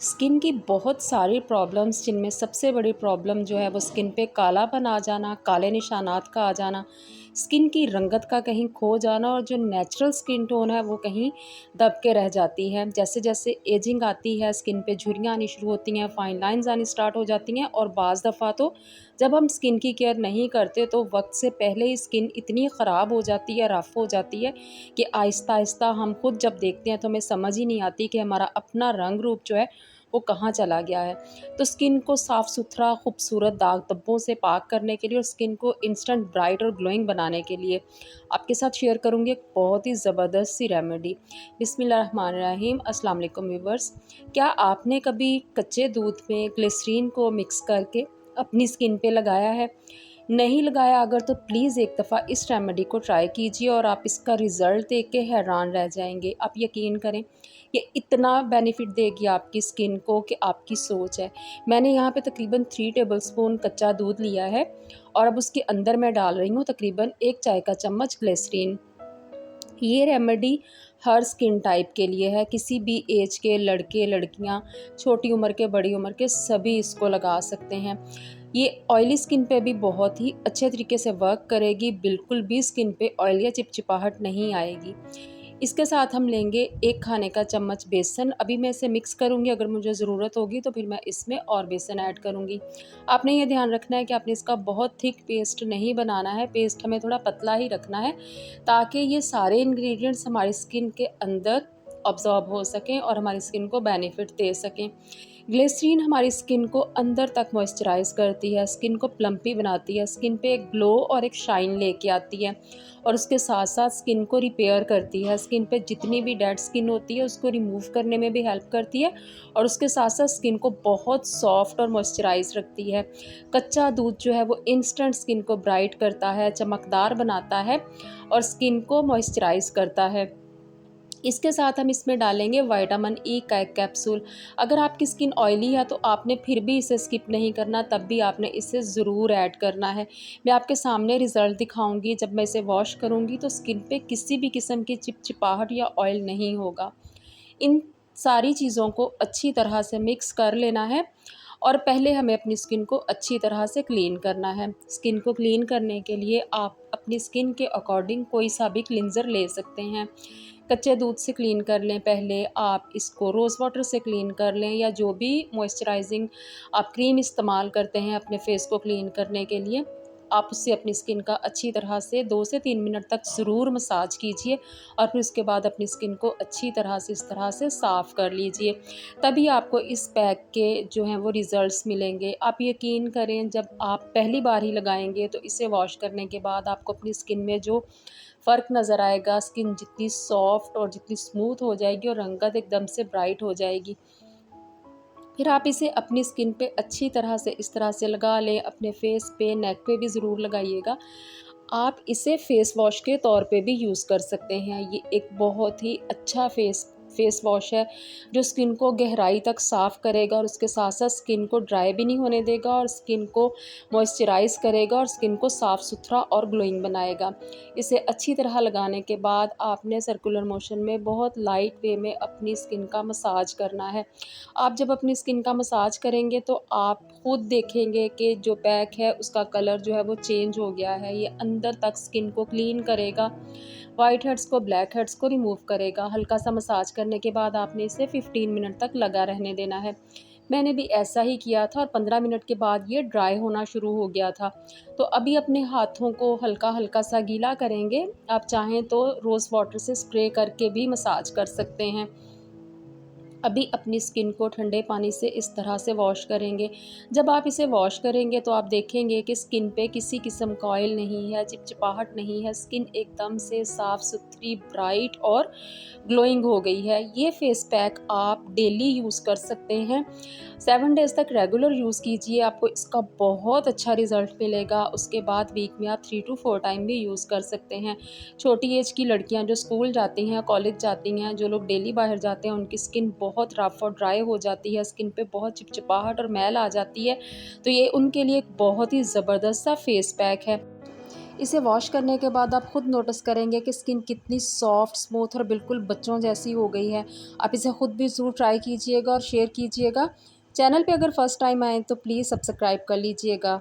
Skin की बहुत सारी प्रॉब्लम्स जिनमें सबसे बड़ी प्रॉब्लम जो है वो स्किन पे कालापन आ जाना, काले निशानात का आ जाना, स्किन की रंगत का कहीं खो जाना और जो नेचुरल स्किन टोन है वो कहीं दब के रह जाती है। जैसे जैसे एजिंग आती है स्किन पे झुर्रियाँ आनी शुरू होती हैं, फाइन लाइंस आनी स्टार्ट हो जाती हैं और बाज़ दफ़ा तो जब हम स्किन की केयर नहीं करते तो वक्त से पहले ही स्किन इतनी ख़राब हो जाती है, रफ़ हो जाती है कि आहिस्ता आहिस्ता हम खुद जब देखते हैं तो हमें समझ ही नहीं आती कि हमारा अपना रंग रूप जो है वो कहाँ चला गया है। तो स्किन को साफ़ सुथरा खूबसूरत दाग धब्बों से पाक करने के लिए और स्किन को इंस्टेंट ब्राइट और ग्लोइंग बनाने के लिए आपके साथ शेयर करूँगी एक बहुत ही ज़बरदस्त सी रेमेडी। बिस्मिल्लाहिर्रहमानिर्रहीम। अस्सलाम वालेकुम व्यूअर्स। क्या आपने कभी कच्चे दूध में ग्लिसरीन को मिक्स करके अपनी स्किन पे लगाया है? नहीं लगाया अगर तो प्लीज़ एक दफ़ा इस रेमेडी को ट्राई कीजिए और आप इसका रिज़ल्ट देख के हैरान रह जाएंगे। आप यकीन करें ये इतना बेनिफिट देगी आपकी स्किन को कि आपकी सोच है। मैंने यहाँ पे तकरीबन 3 टेबलस्पून कच्चा दूध लिया है और अब उसके अंदर मैं डाल रही हूँ तकरीबन 1 चाय का चम्मच ग्लिसरीन। ये रेमेडी हर स्किन टाइप के लिए है, किसी भी एज के लड़के लड़कियाँ, छोटी उम्र के बड़ी उम्र के सभी इसको लगा सकते हैं। ये ऑयली स्किन पे भी बहुत ही अच्छे तरीके से वर्क करेगी, बिल्कुल भी स्किन पे ऑयल या चिपचिपाहट नहीं आएगी। इसके साथ हम लेंगे 1 खाने का चम्मच बेसन। अभी मैं इसे मिक्स करूँगी, अगर मुझे ज़रूरत होगी तो फिर मैं इसमें और बेसन ऐड करूँगी। आपने ये ध्यान रखना है कि आपने इसका बहुत थिक पेस्ट नहीं बनाना है, पेस्ट हमें थोड़ा पतला ही रखना है ताकि ये सारे इंग्रेडिएंट्स हमारी स्किन के अंदर अब्ज़ॉर्ब हो सकें और हमारी स्किन को बेनिफिट दे सकें। ग्लिसरीन हमारी स्किन को अंदर तक मॉइस्चराइज़ करती है, स्किन को प्लम्पी बनाती है, स्किन पे एक ग्लो और एक शाइन लेके आती है और उसके साथ साथ स्किन को रिपेयर करती है। स्किन पे जितनी भी डेड स्किन होती है उसको रिमूव करने में भी हेल्प करती है और उसके साथ साथ स्किन को बहुत सॉफ्ट और मॉइस्चराइज रखती है। कच्चा दूध जो है वो इंस्टेंट स्किन को ब्राइट करता है, चमकदार बनाता है और स्किन को मॉइस्चराइज करता है। इसके साथ हम इसमें डालेंगे विटामिन ई का एक कैप्सूल। अगर आपकी स्किन ऑयली है तो आपने फिर भी इसे स्किप नहीं करना, तब भी आपने इसे ज़रूर ऐड करना है। मैं आपके सामने रिज़ल्ट दिखाऊंगी, जब मैं इसे वॉश करूंगी तो स्किन पे किसी भी किस्म की चिपचिपाहट या ऑयल नहीं होगा। इन सारी चीज़ों को अच्छी तरह से मिक्स कर लेना है और पहले हमें अपनी स्किन को अच्छी तरह से क्लीन करना है। स्किन को क्लीन करने के लिए आप अपनी स्किन के अकॉर्डिंग कोई सा भी क्लींजर ले सकते हैं। कच्चे दूध से क्लीन कर लें पहले, आप इसको रोज़ वाटर से क्लीन कर लें या जो भी मॉइस्चराइजिंग आप क्रीम इस्तेमाल करते हैं अपने फेस को क्लीन करने के लिए, आप उससे अपनी स्किन का अच्छी तरह से 2 से 3 मिनट तक ज़रूर मसाज कीजिए और फिर उसके बाद अपनी स्किन को अच्छी तरह से इस तरह से साफ़ कर लीजिए। तभी आपको इस पैक के जो हैं वो रिज़ल्ट्स मिलेंगे। आप यकीन करें, जब आप पहली बार ही लगाएंगे तो इसे वॉश करने के बाद आपको अपनी स्किन में जो फ़र्क नज़र आएगा, स्किन जितनी सॉफ्ट और जितनी स्मूथ हो जाएगी और रंगत एकदम से ब्राइट हो जाएगी। फिर आप इसे अपनी स्किन पे अच्छी तरह से इस तरह से लगा लें, अपने फेस पे, नेक पे भी ज़रूर लगाइएगा। आप इसे फेस वॉश के तौर पे भी यूज़ कर सकते हैं। ये एक बहुत ही अच्छा फेस वॉश है जो स्किन को गहराई तक साफ़ करेगा और उसके साथ साथ स्किन को ड्राई भी नहीं होने देगा और स्किन को मॉइस्चराइज़ करेगा और स्किन को साफ़ सुथरा और ग्लोइंग बनाएगा। इसे अच्छी तरह लगाने के बाद आपने सर्कुलर मोशन में बहुत लाइट वे में अपनी स्किन का मसाज करना है। आप जब अपनी स्किन का मसाज करेंगे तो आप खुद देखेंगे कि जो पैक है उसका कलर जो है वो चेंज हो गया है। ये अंदर तक स्किन को क्लीन करेगा, वाइट हेड्स को, ब्लैक हेड्स को रिमूव करेगा। हल्का सा मसाज करने के बाद आपने इसे 15 मिनट तक लगा रहने देना है। मैंने भी ऐसा ही किया था और 15 मिनट के बाद ये ड्राई होना शुरू हो गया था। तो अभी अपने हाथों को हल्का हल्का सा गीला करेंगे। आप चाहें तो रोज़ वाटर से स्प्रे करके भी मसाज कर सकते हैं। अभी अपनी स्किन को ठंडे पानी से इस तरह से वॉश करेंगे। जब आप इसे वॉश करेंगे तो आप देखेंगे कि स्किन पे किसी किस्म का ऑयल नहीं है, चिपचिपाहट नहीं है, स्किन एकदम से साफ़ सुथरी, ब्राइट और ग्लोइंग हो गई है। ये फेस पैक आप डेली यूज़ कर सकते हैं। 7 डेज़ तक रेगुलर यूज़ कीजिए, आपको इसका बहुत अच्छा रिज़ल्ट मिलेगा। उसके बाद वीक में आप 3 to 4 टाइम भी यूज़ कर सकते हैं। छोटी एज की लड़कियां जो स्कूल जाती हैं, कॉलेज जाती हैं, जो लोग डेली बाहर जाते हैं, उनकी स्किन बहुत रफ और ड्राई हो जाती है, स्किन पे बहुत चिपचिपाहट और मैल आ जाती है, तो ये उनके लिए एक बहुत ही ज़बरदस्त सा फेस पैक है। इसे वॉश करने के बाद आप ख़ुद नोटिस करेंगे कि स्किन कितनी सॉफ्ट, स्मूथ और बिल्कुल बच्चों जैसी हो गई है। आप इसे ख़ुद भी ज़रूर ट्राई कीजिएगा और शेयर कीजिएगा। चैनल पे अगर फर्स्ट टाइम आएँ तो प्लीज़ सब्सक्राइब कर लीजिएगा।